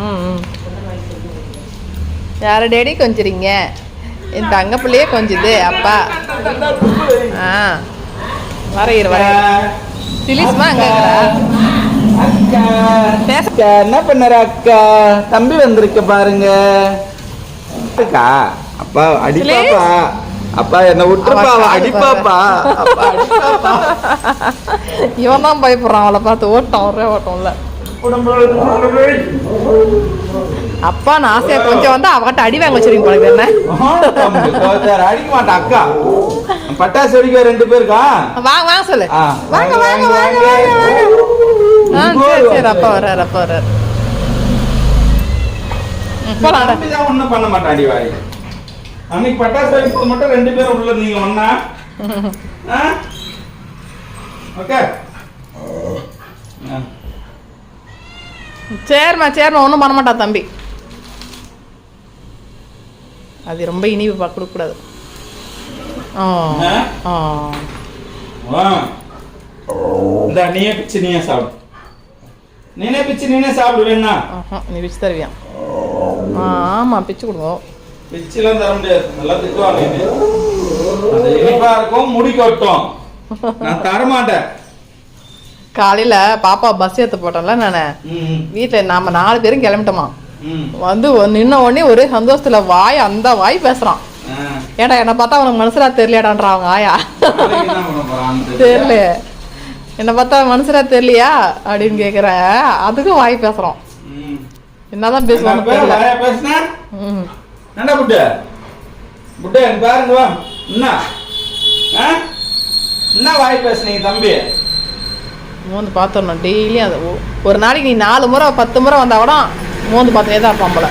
ம். யாரை டேடி கொஞ்சிறீங்க? என் தங்க பிள்ளையே கொஞ்சுது அப்பா. ஆ வரையிற திலிஸ்மா அங்க அக்கா என்ன பண்ணற அக்கா? தம்பி வந்திருக்க பாருங்க. அக்கா அப்பா அடிப்பாப்பா. அப்பா என்ன விட்டுருப்பா, அடிப்பாப்பா. இவன் தான் பயப்படுறான் அவளை பார்த்து. ஓட்டம் ஒரே ஓட்டம்ல. அப்பா நான் ஆசையா கொஞ்சம் வந்து அவகிட்ட அடி வாங்க வச்சிருக்கீங்க போல. என்ன அடிக்க மாட்டேன் அக்கா. பட்டாசு வெடிக்க 2 பேருக்கா? வாங்க வாங்க சொல்லு. வாங்க வாங்க வாங்க வாங்க. சரி சரி அப்பா வர்றாரு அப்பா வர்றாரு. போலாம். ஒன்னும் பண்ண மாட்டேன் அடி வாரி. அன்னைக்கு பட்டாசு வெடிப்பது மட்டும் 2 பேரும் உள்ள நீங்க ஒண்ணா. ஓகே சரிம்மா சரிம்மா ஒன்றும் பண்ண மாட்டா தம்பி. அது ரொம்ப இனிப்பு கொடுக்கக்கூடாது. இந்த நீயே பிச்சு நீயே சாப்பிடு. நீனே பிச்சு நீனே சாப்பிடு வேணா. நீ பிச்சு தருவியா? ஆமாம் பிச்சு கொடுங்க. பிச்சுலாம் தர முடியாது. நல்லா திட்டுவாங்க. அது இனிப்பா இருக்கும், முடி கொட்டும். நான் தரமாட்டேன். காலையில் பாப்பா பஸ் ஏற்ற போட்டோம்ல நான் வீட்டில் நம்ம 4 பேரும் கிளம்பிட்டோமா. வந்து நின்ன உடனே ஒரே சந்தோஷத்துல அந்த வாய் பேசுறான். ஏடா என்ன பார்த்தா அவனுக்கு மனுஷரா தெரியலையாடான்றா அவங்க ஆயா. தெரியல என்ன பார்த்தா மனுஷரா தெரியலையா அப்படின்னு கேக்குற. அதுக்கும் வாய் பேசுறோம். என்னதான் பேசுவாங்க தெரியல. என்ன வாய் பேசுனீங்க தம்பி? மோந்து பார்த்தோம் டெய்லியும். அது ஒரு நாளைக்கு நீ 4 முறை 10 முறை வந்தா கூட மோந்து பார்த்துனே தான் இருப்பான் போல.